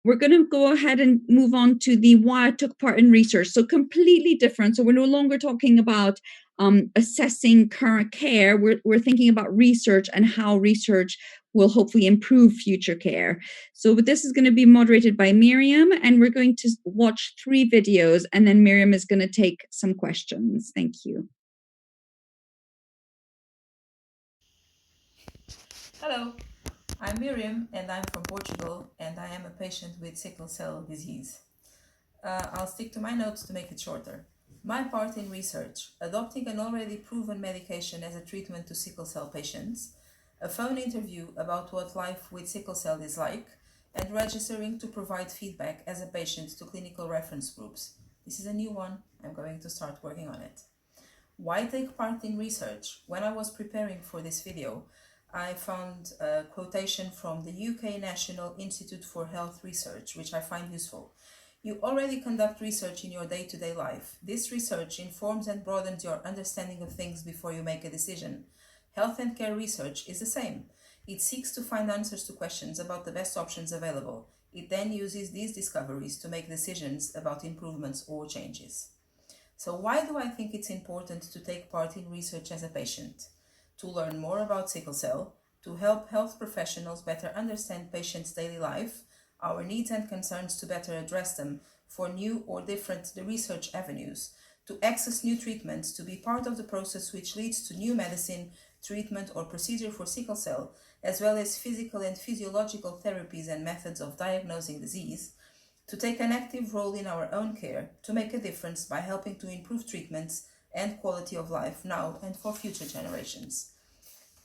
We're going to go ahead and move on to the why I took part in research. So completely different. So we're no longer talking about assessing current care. We're thinking about research and how research will hopefully improve future care. So this is going to be moderated by Miriam, and we're going to watch 3 videos, and then Miriam is going to take some questions. Thank you. Hello, I'm Miriam and I'm from Portugal and I am a patient with sickle cell disease. I'll stick to my notes to make it shorter. My part in research: adopting an already proven medication as a treatment to sickle cell patients, a phone interview about what life with sickle cell is like, and registering to provide feedback as a patient to clinical reference groups. This is a new one, I'm going to start working on it. Why take part in research? When I was preparing for this video, I found a quotation from the UK National Institute for Health Research, which I find useful. You already conduct research in your day-to-day life. This research informs and broadens your understanding of things before you make a decision. Health and care research is the same. It seeks to find answers to questions about the best options available. It then uses these discoveries to make decisions about improvements or changes. So why do I think it's important to take part in research as a patient? To learn more about sickle cell, to help health professionals better understand patients' daily life, our needs and concerns to better address them for new or different research avenues, to access new treatments, to be part of the process which leads to new medicine, treatment or procedure for sickle cell, as well as physical and physiological therapies and methods of diagnosing disease, to take an active role in our own care, to make a difference by helping to improve treatments and quality of life now and for future generations.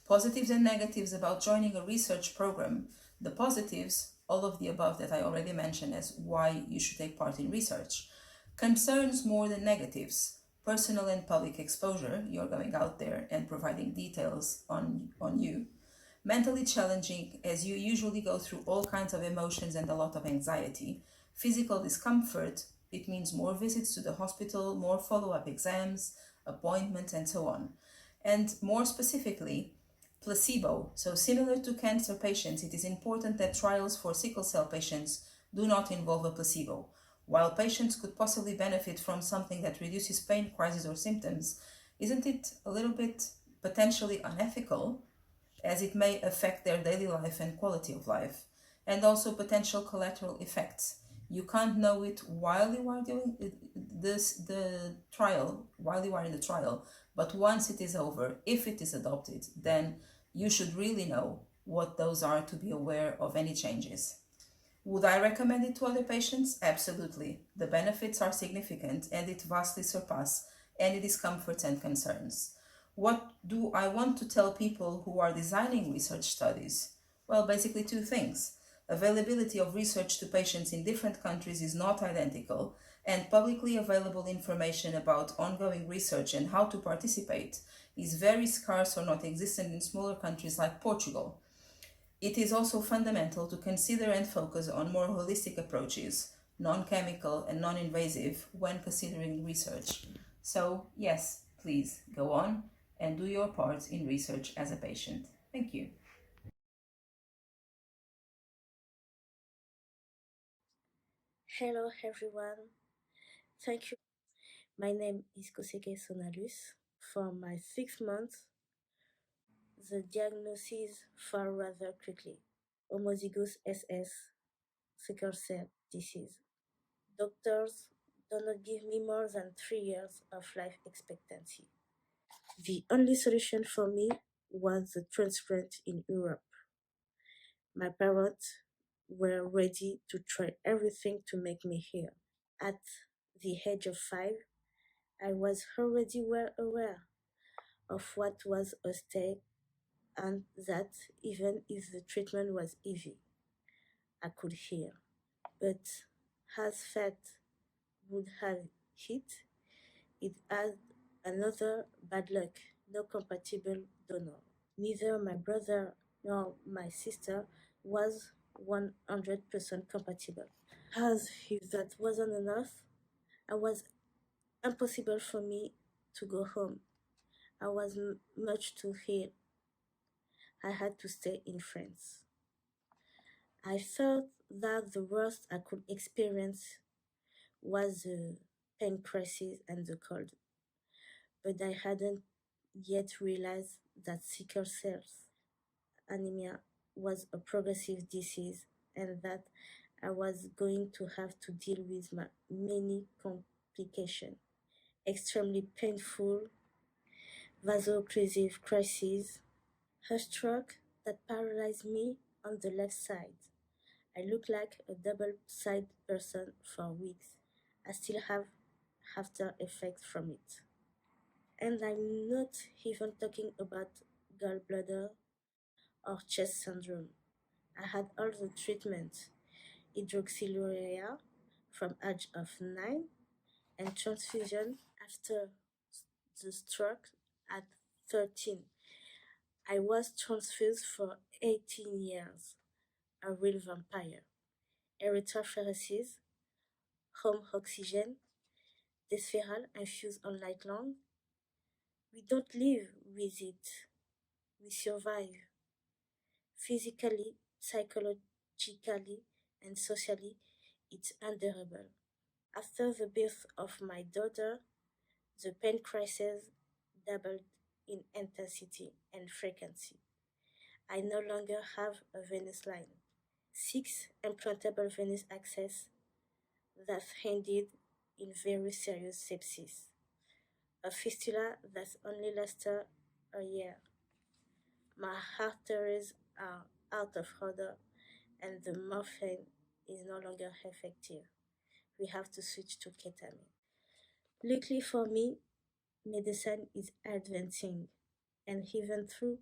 Positives and negatives about joining a research program. The positives, all of the above that I already mentioned as why you should take part in research. Concerns more than negatives. Personal and public exposure, you're going out there and providing details on you. Mentally challenging, as you usually go through all kinds of emotions and a lot of anxiety. Physical discomfort, it means more visits to the hospital, more follow-up exams, appointments, and so on. And more specifically, placebo. So similar to cancer patients, it is important that trials for sickle cell patients do not involve a placebo. While patients could possibly benefit from something that reduces pain, crisis, or symptoms, isn't it a little bit potentially unethical, as it may affect their daily life and quality of life, and also potential collateral effects? You can't know it while you are doing the trial, while you are in the trial, but once it is over, if it is adopted, then you should really know what those are to be aware of any changes. Would I recommend it to other patients? Absolutely. The benefits are significant and it vastly surpass any discomforts and concerns. What do I want to tell people who are designing research studies? Well, basically 2 things. Availability of research to patients in different countries is not identical, and publicly available information about ongoing research and how to participate is very scarce or not existent in smaller countries like Portugal. It is also fundamental to consider and focus on more holistic approaches, non-chemical and non-invasive, when considering research. So, yes, please go on and do your part in research as a patient. Thank you. Hello everyone, thank you. My name is Koseke Sonalus. For my 6 months, the diagnosis fell rather quickly. Homozygous SS, sickle cell disease. Doctors do not give me more than 3 years of life expectancy. The only solution for me was the transplant in Europe. My parents were ready to try everything to make me here. At the age of 5, I was already well aware of what was at stake and that even if the treatment was easy, I could heal. But as fate would have it had another bad luck, no compatible donor. Neither my brother nor my sister was 100% compatible. As if that wasn't enough, it was impossible for me to go home. I was much too ill. I had to stay in France. I felt that the worst I could experience was the pain crisis and the cold, but I hadn't yet realized that sickle cell anemia was a progressive disease and that I was going to have to deal with many complications, extremely painful vaso-occlusive crises, a stroke that paralyzed me on the left side. I looked like a double-sided person for weeks. I still have after effects from it. And I'm not even talking about gallbladder or chest syndrome. I had all the treatment, hydroxyurea from age of 9 and transfusion after the stroke at 13. I was transfused for 18 years, a real vampire. Erythrophoresis, home oxygen, Desferal infused all night long. We don't live with it, we survive. Physically, psychologically, and socially, it's unbearable. After the birth of my daughter, the pain crisis doubled in intensity and frequency. I no longer have a venous line. 6 implantable venous access that ended in very serious sepsis. A fistula that only lasted a year. My arteries are out of order and the morphine is no longer effective. We have to switch to ketamine. Luckily for me, medicine is advancing, and even though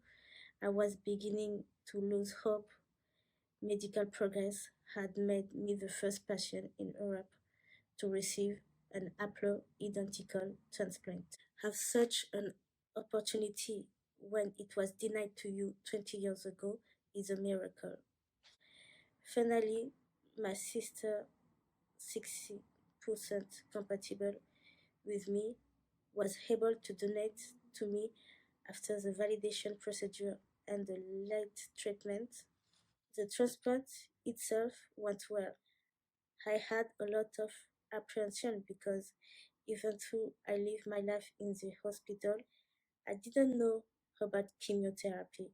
I was beginning to lose hope, medical progress had made me the first patient in Europe to receive an haplo-identical transplant. Have such an opportunity when it was denied to you 20 years ago is a miracle. Finally, my sister, 60% compatible with me, was able to donate to me after the validation procedure and the late treatment. The transplant itself went well. I had a lot of apprehension because even though I lived my life in the hospital, I didn't know about chemotherapy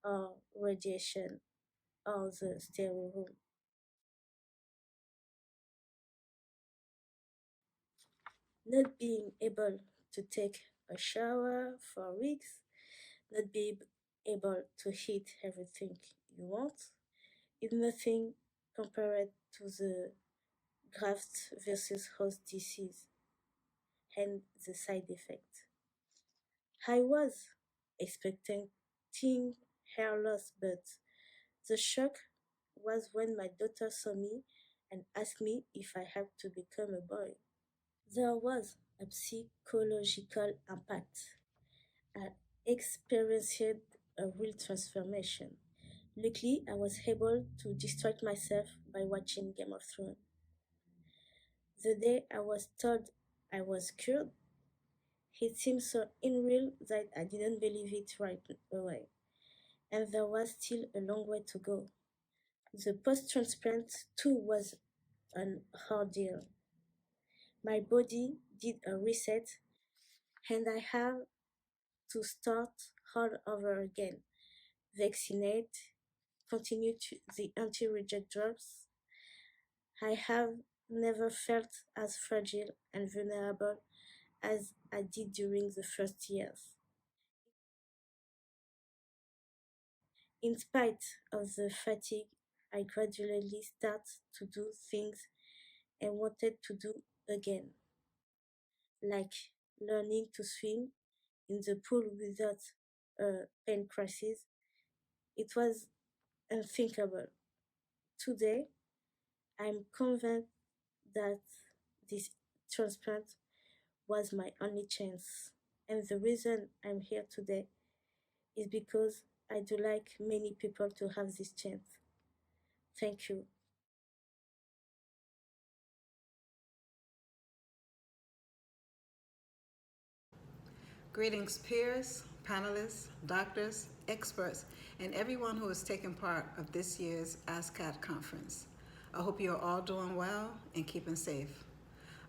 or radiation or the sterile room. Not being able to take a shower for weeks, not being able to eat everything you want, is nothing compared to the graft versus host disease and the side effect. I was expecting hair loss, but the shock was when my daughter saw me and asked me if I had to become a boy. There was a psychological impact. I experienced a real transformation. Luckily, I was able to distract myself by watching Game of Thrones. The day I was told I was cured, it seemed so unreal that I didn't believe it right away. And there was still a long way to go. The post-transplant too was an ordeal. My body did a reset and I have to start all over again. Vaccinate, continue the anti-reject drugs. I have never felt as fragile and vulnerable as I did during the first years. In spite of the fatigue, I gradually started to do things I wanted to do again, like learning to swim in the pool without a pain crisis. It was unthinkable. Today, I'm convinced that this transplant was my only chance. And the reason I'm here today is because I do like many people to have this chance. Thank you. Greetings, peers, panelists, doctors, experts, and everyone who has taken part of this year's ASCAT conference. I hope you're all doing well and keeping safe.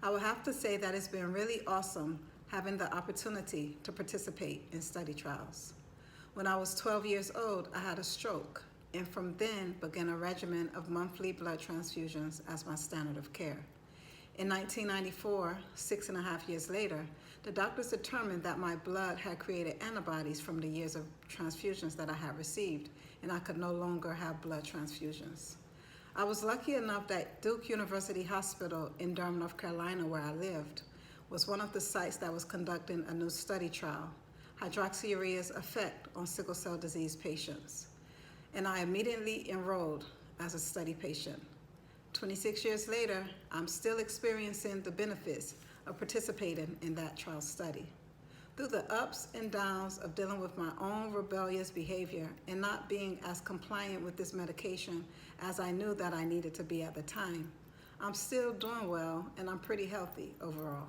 I would have to say that it's been really awesome having the opportunity to participate in study trials. When I was 12 years old, I had a stroke, and from then began a regimen of monthly blood transfusions as my standard of care. In 1994, 6.5 years later, the doctors determined that my blood had created antibodies from the years of transfusions that I had received, and I could no longer have blood transfusions. I was lucky enough that Duke University Hospital in Durham, North Carolina, where I lived, was one of the sites that was conducting a new study trial, hydroxyurea's effect on sickle cell disease patients. And I immediately enrolled as a study patient. 26 years later, I'm still experiencing the benefits of participating in that trial study. Through the ups and downs of dealing with my own rebellious behavior and not being as compliant with this medication as I knew that I needed to be at the time, I'm still doing well and I'm pretty healthy overall.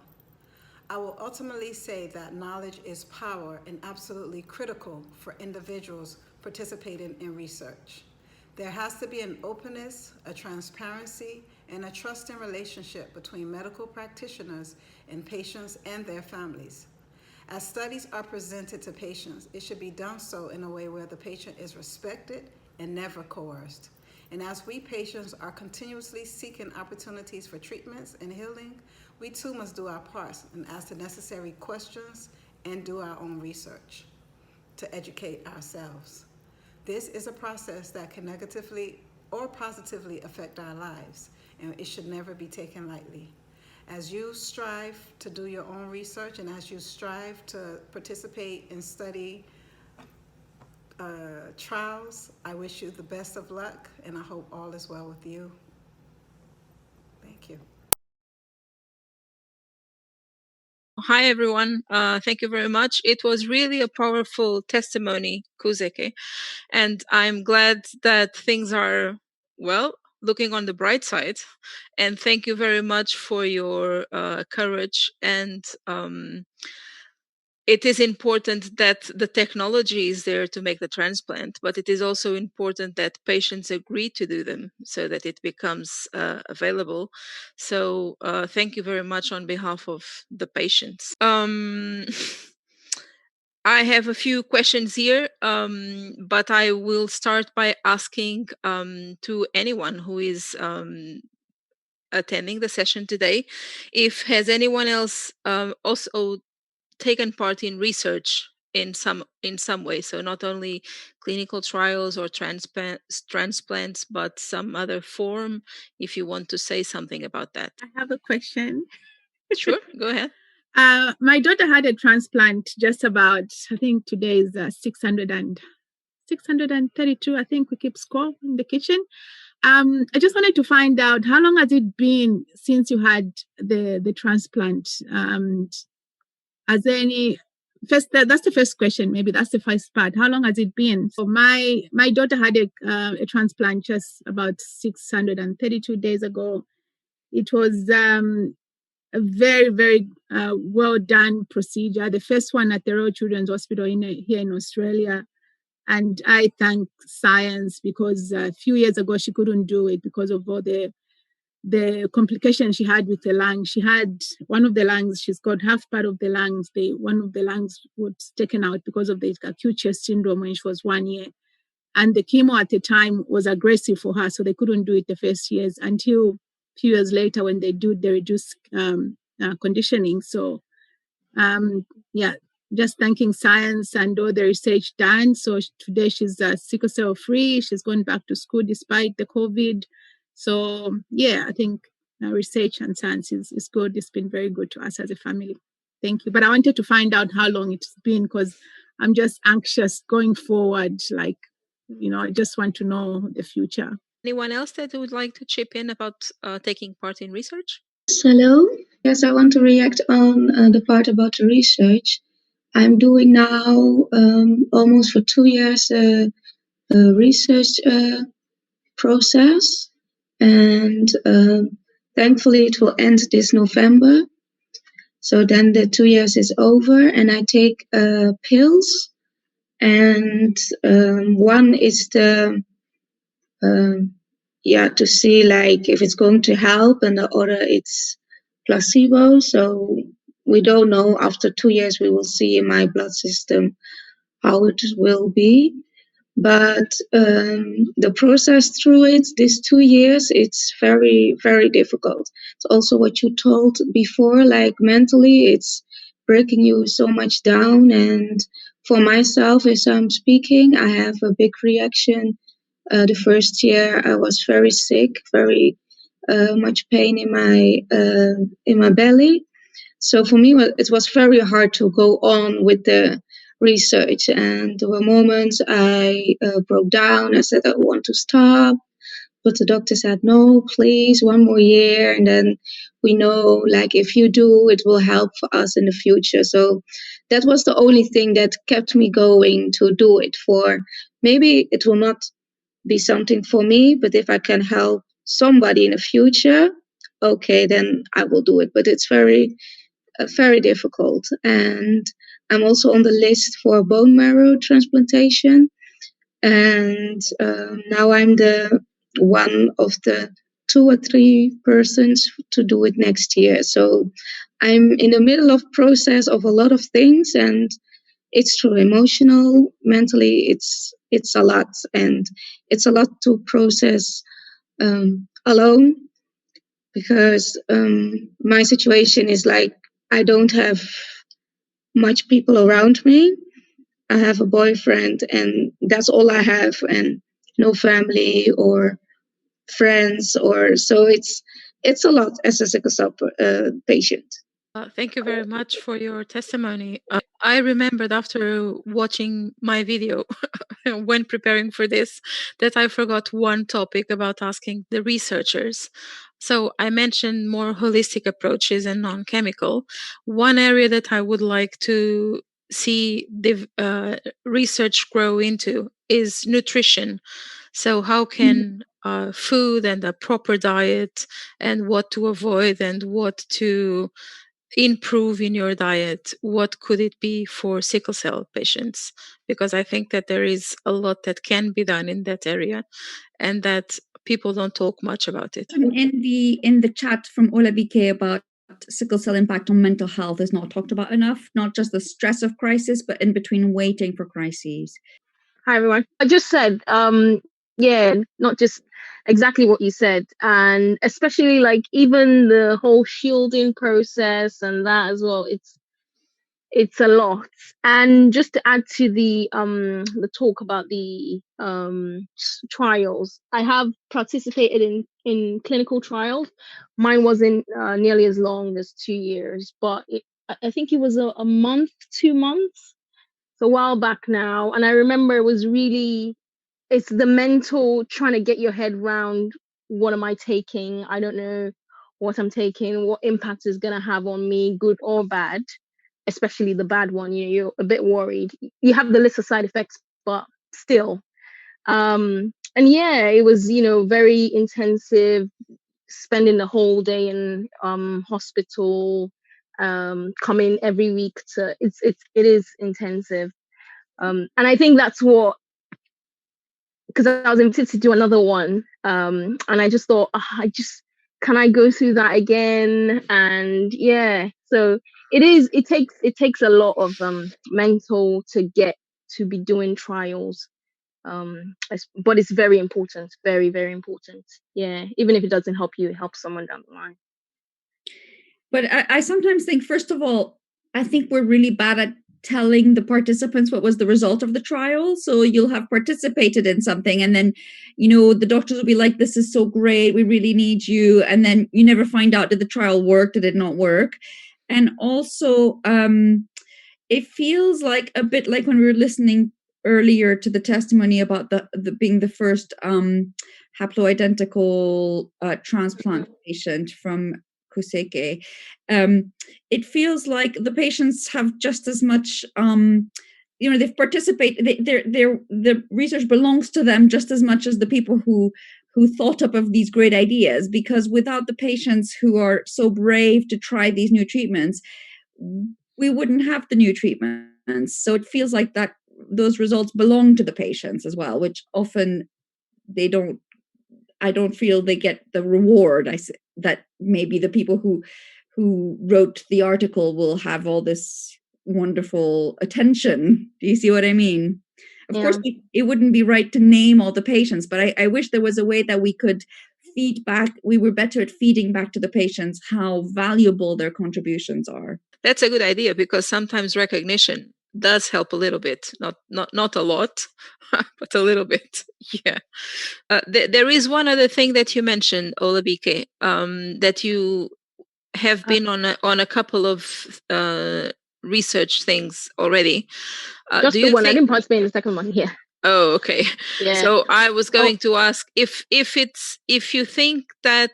I will ultimately say that knowledge is power and absolutely critical for individuals participating in research. There has to be an openness, a transparency, and a trusting relationship between medical practitioners and patients and their families. As studies are presented to patients, it should be done so in a way where the patient is respected and never coerced. And as we patients are continuously seeking opportunities for treatments and healing, we too must do our parts and ask the necessary questions and do our own research to educate ourselves. This is a process that can negatively or positively affect our lives, and it should never be taken lightly. As you strive to do your own research and as you strive to participate in study trials, I wish you the best of luck, and I hope all is well with you. Thank you. Hi, everyone. Thank you very much. It was really a powerful testimony, Kuzeke, and I'm glad that things are, well, looking on the bright side. And thank you very much for your courage. And it is important that the technology is there to make the transplant, but it is also important that patients agree to do them so that it becomes available. So thank you very much on behalf of the patients. I have a few questions here, but I will start by asking to anyone who is attending the session today, if has anyone else also taken part in research in some way, so not only clinical trials or transplants, but some other form, if you want to say something about that. I have a question. Sure, go ahead. My daughter had a transplant just about, I think today is 632. I think we keep score in the kitchen. I just wanted to find out, how long has it been since you had the transplant? Has there any first? That's the first question. Maybe that's the first part. How long has it been? So my daughter had a transplant just about 632 days ago. It was a very, very well done procedure. The first one at the Royal Children's Hospital here in Australia. And I thank science, because a few years ago she couldn't do it because of all the complications she had with the lung. She had one of the lungs, she's got half part of the lungs. One of the lungs was taken out because of the acute chest syndrome when she was 1 year. And the chemo at the time was aggressive for her, so they couldn't do it the first years until a few years later when they reduced conditioning. So, just thanking science and all the research done. So today she's sickle cell free. She's going back to school despite the COVID. So I think research and science is good. It's been very good to us as a family. Thank you. But I wanted to find out how long it's been, because I'm just anxious going forward. Like, I just want to know the future. Anyone else that would like to chip in about taking part in research? Hello. Yes, I want to react on the part about the research. I'm doing now almost for 2 years a research process, and thankfully it will end this November. So then the 2 years is over, and I take pills, and one is the to see like if it's going to help, and the other it's placebo. So we don't know. After 2 years, we will see in my blood system how it will be. But the process through it, these 2 years, it's very, very difficult. It's also what you told before, like mentally, it's breaking you so much down. And for myself, as I'm speaking, I have a big reaction. The first year, I was very sick, very much pain in my belly. So for me, it was very hard to go on with the research. And there were moments I broke down. I said, I want to stop. But the doctor said, no, please, one more year. And then we know, like, if you do, it will help for us in the future. So that was the only thing that kept me going to do it. For maybe it will not be something for me, but if I can help somebody in the future, okay, then I will do it. But it's very very difficult. And I'm also on the list for bone marrow transplantation. And now I'm the one of the 2 or 3 persons to do it next year. So I'm in the middle of process of a lot of things, and it's true, emotional, mentally, it's a lot, and it's a lot to process alone, because my situation is like I don't have much people around me. I have a boyfriend, and that's all I have, and no family or friends, or so it's a lot as a sickle cell patient. Thank you very much for your testimony. I remembered after watching my video when preparing for this that I forgot one topic about asking the researchers. So I mentioned more holistic approaches and non-chemical. One area that I would like to see the research grow into is nutrition. So how can food and a proper diet and what to avoid and what to improve in your diet, what could it be for sickle cell patients? Because I think that there is a lot that can be done in that area and that people don't talk much about it. In the chat from Olavike about sickle cell impact on mental health is not talked about enough, not just the stress of crisis, but in between waiting for crises. Hi, everyone. I just said, not just exactly what you said. And especially like even the whole shielding process and that as well. It's a lot. And just to add to the talk about the trials, I have participated in clinical trials. Mine wasn't nearly as long as 2 years, but I think it was a month, 2 months. It's a while back now, and I remember it was really, it's the mental trying to get your head round, what am I taking? I don't know what I'm taking, what impact is going to have on me, good or bad, especially the bad one. You're a bit worried. You have the list of side effects, but still. And yeah, it was, very intensive, spending the whole day in hospital, coming every week to, it is intensive. And I think that's what, because I was invited to do another one, and I just thought, can I go through that again? And yeah, so it takes a lot of mental to get to be doing trials, but it's very important, very, very important. Yeah, even if it doesn't help you, it helps someone down the line. But I sometimes think, first of all, I think we're really bad at telling the participants what was the result of the trial. So you'll have participated in something, and then, the doctors will be like, this is so great, we really need you. And then you never find out, did the trial work, did it not work? And also, it feels like a bit like when we were listening earlier to the testimony about the being the first haploidentical transplant patient from Kuseke. It feels like the patients have just as much, they've participated. The research belongs to them just as much as the people who thought up of these great ideas. Because without the patients who are so brave to try these new treatments, we wouldn't have the new treatments. So it feels like that those results belong to the patients as well, which often I don't feel they get the reward that maybe the people who wrote the article will have all this wonderful attention. Do you see what I mean? Of course, it wouldn't be right to name all the patients, but I wish there was a way that we could we were better at feeding back to the patients how valuable their contributions are. That's a good idea, because sometimes recognition does help a little bit, not a lot, but a little bit. Yeah. There is one other thing that you mentioned, Olabike, that you have been on a couple of research things already. Just the one. I didn't participate in the second one. Yeah. Oh, okay. Yeah. So I was going to ask if you think that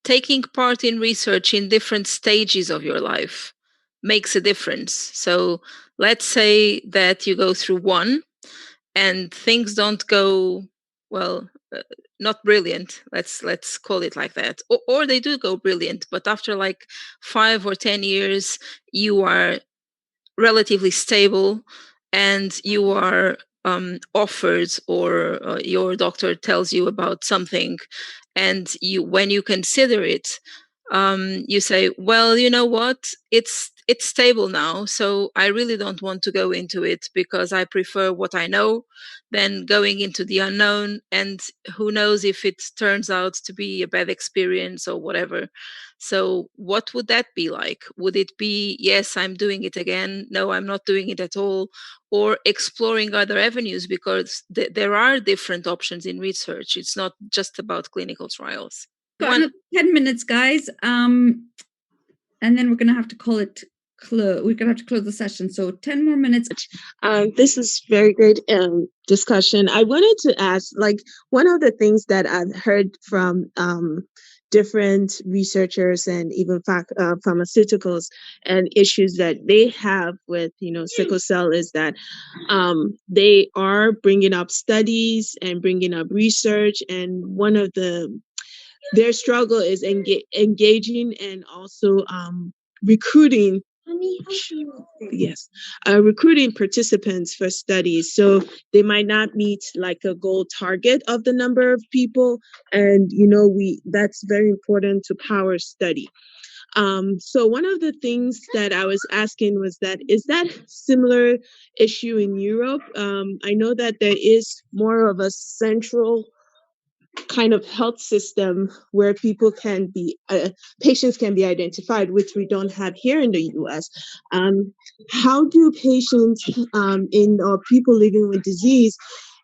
taking part in research in different stages of your life makes a difference. So let's say that you go through one and things don't go well, not brilliant. Let's call it like that. Or they do go brilliant, but after like 5 or 10 years, you are relatively stable and you are offered, or your doctor tells you about something, and when you consider it, you say, well, you know what, it's stable now, so I really don't want to go into it because I prefer what I know than going into the unknown, and who knows if it turns out to be a bad experience or whatever. So what would that be like? Would it be, yes, I'm doing it again, no, I'm not doing it at all, or exploring other avenues? Because there are different options in research. It's not just about clinical trials. Got 10 minutes, guys. And then we're going to have to call it we're going to have to close the session. So 10 more minutes. This is very good discussion. I wanted to ask, like, one of the things that I've heard from different researchers and even pharmaceuticals and issues that they have with, sickle cell is that they are bringing up studies and bringing up research, and one of their struggle is engaging and also recruiting recruiting participants for studies. So they might not meet like a goal target of the number of people, and that's very important to power study. So one of the things that I was asking was that, is that similar issue in Europe? I know that there is more of a central kind of health system where people can be patients can be identified, which we don't have here in the US. How do patients or people living with disease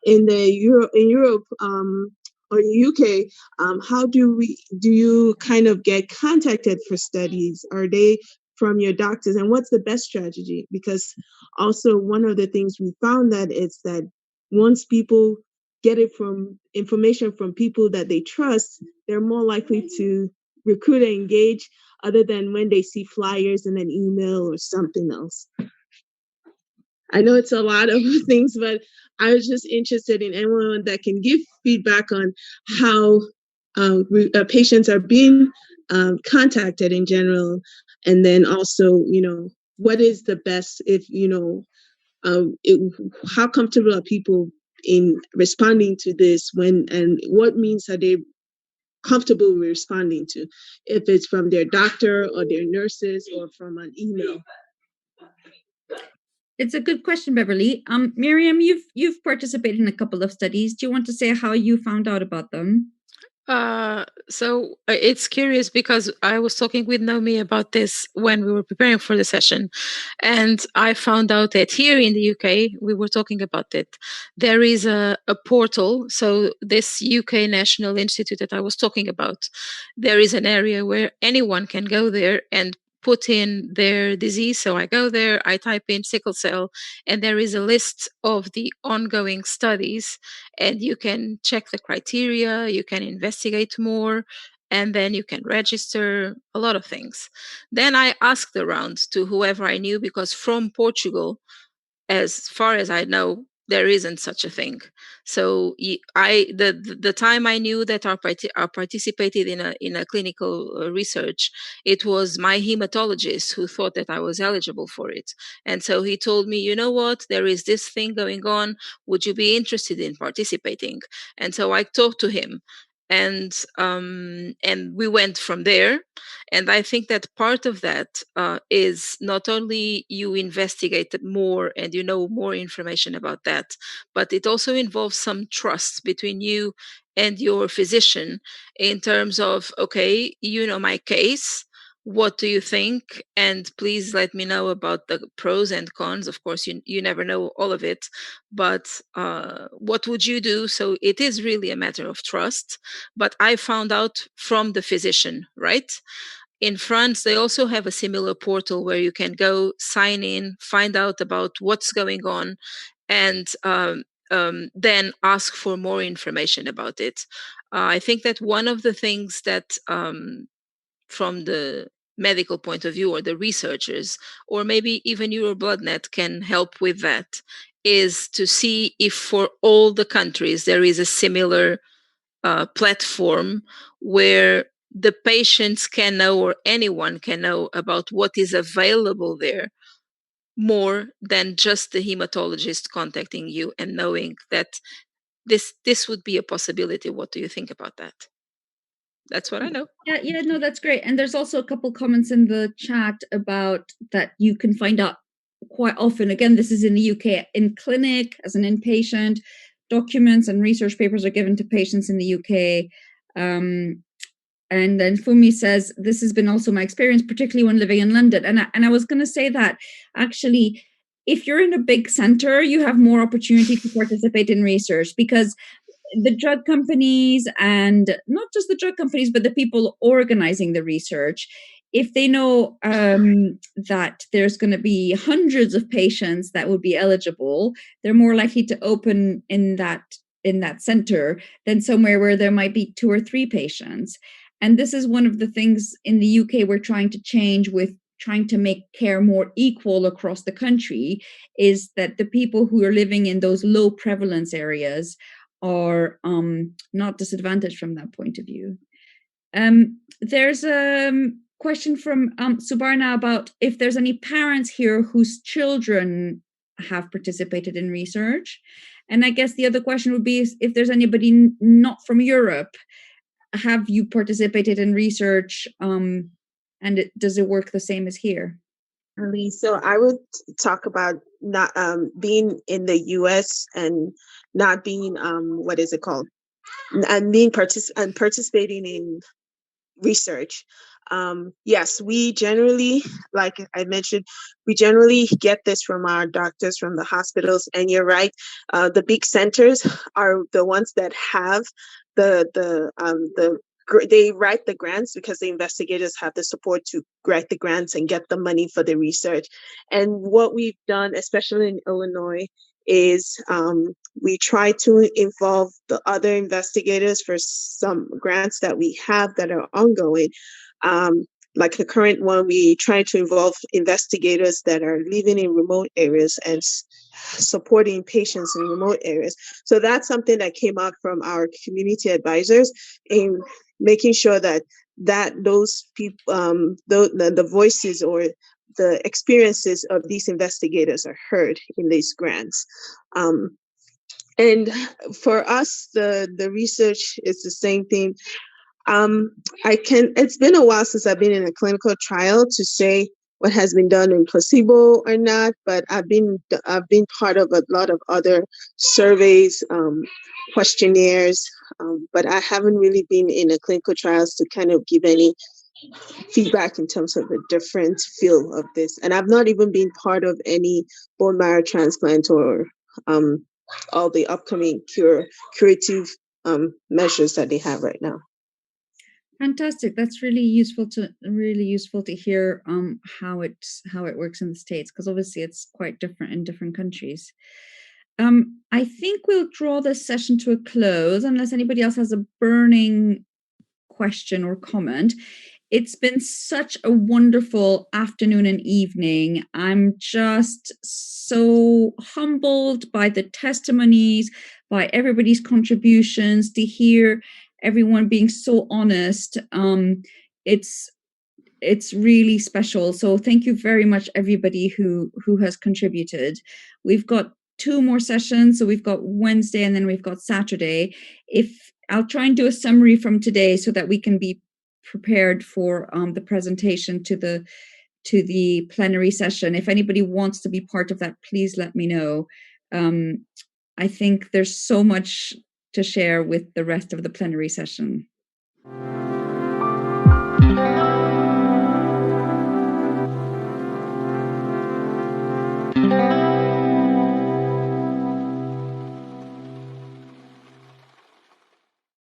in Europe or in UK, how do you kind of get contacted for studies? Are they from your doctors, and what's the best strategy? Because also one of the things we found that is that once people get it from information from people that they trust, they're more likely to recruit and engage, other than when they see flyers in an email or something else. I know it's a lot of things, but I was just interested in anyone that can give feedback on how patients are being contacted in general, and then also, what is the best, if how comfortable are people in responding to this, and what means are they comfortable with responding to, if it's from their doctor or their nurses or from an email? It's a good question, Beverly. Miriam, you've participated in a couple of studies. Do you want to say how you found out about them? So it's curious, because I was talking with Naomi about this when we were preparing for the session, and I found out that here in the UK, we were talking about it, there is a portal. So this UK National Institute that I was talking about, there is an area where anyone can go there and put in their disease. So I go there, I type in sickle cell, and there is a list of the ongoing studies, and you can check the criteria, you can investigate more, and then you can register a lot of things. Then I asked around to whoever I knew, because from Portugal, as far as I know, there isn't such a thing. So the time I knew that I participated in a clinical research, it was my hematologist who thought that I was eligible for it. And so he told me, you know what, there is this thing going on. Would you be interested in participating? And so I talked to him, and we went from there. And I think that part of that is not only you investigate more and you know more information about that, but it also involves some trust between you and your physician in terms of, okay, you know my case, what do you think? And please let me know about the pros and cons. Of course, you never know all of it, but what would you do? So it is really a matter of trust. But I found out from the physician, right? In France, they also have a similar portal where you can go sign in, find out about what's going on, and then ask for more information about it. I think that one of the things that from the medical point of view, or the researchers, or maybe even EuroBloodNet can help with that, is to see if for all the countries there is a similar platform where the patients can know, or anyone can know, about what is available there, more than just the hematologist contacting you and knowing that this would be a possibility. What do you think about that? That's what I know. Yeah, no, that's great. And there's also a couple comments in the chat about that you can find out quite often. Again, this is in the UK, in clinic as an inpatient. Documents and research papers are given to patients in the UK. And then Fumi says, this has been also my experience, particularly when living in London. And I was going to say that actually, if you're in a big center, you have more opportunity to participate in research, because the drug companies, and not just the drug companies, but the people organizing the research, if they know that there's going to be hundreds of patients that would be eligible, they're more likely to open in that center than somewhere where there might be 2 or 3 patients. And this is one of the things in the UK we're trying to change, with trying to make care more equal across the country, is that the people who are living in those low prevalence areas are not disadvantaged from that point of view. There's a question from Subarna about if there's any parents here whose children have participated in research. And I guess the other question would be if there's anybody not from Europe, have you participated in research, and does it work the same as here? So I would talk about not being in the U.S. and not being what is it called, and being participating in research. Yes, we generally, like I mentioned, we generally get this from our doctors, from the hospitals. And you're right, the big centers are the ones that have they write the grants, because the investigators have the support to write the grants and get the money for the research. And what we've done, especially in Illinois, is we try to involve the other investigators for some grants that we have that are ongoing. Like the current one, we try to involve investigators that are living in remote areas and supporting patients in remote areas. So that's something that came out from our community advisors, in making sure that those people, the voices or the experiences of these investigators are heard in these grants. And for us, the research is the same thing. It's been a while since I've been in a clinical trial to say what has been done in placebo or not, but I've been part of a lot of other surveys, questionnaires, but I haven't really been in a clinical trials to kind of give any feedback in terms of the different feel of this. And I've not even been part of any bone marrow transplant or all the upcoming curative measures that they have right now. Fantastic. That's really useful to hear how it works in the States, because obviously it's quite different in different countries. I think we'll draw this session to a close unless anybody else has a burning question or comment. It's been such a wonderful afternoon and evening. I'm just so humbled by the testimonies, by everybody's contributions, to hear everyone being so honest. It's really special. So thank you very much, everybody who has contributed. We've got 2 more sessions. So we've got Wednesday and then we've got Saturday. I'll try and do a summary from today so that we can be prepared for the presentation to the plenary session. If anybody wants to be part of that, please let me know. I think there's so much to share with the rest of the plenary session.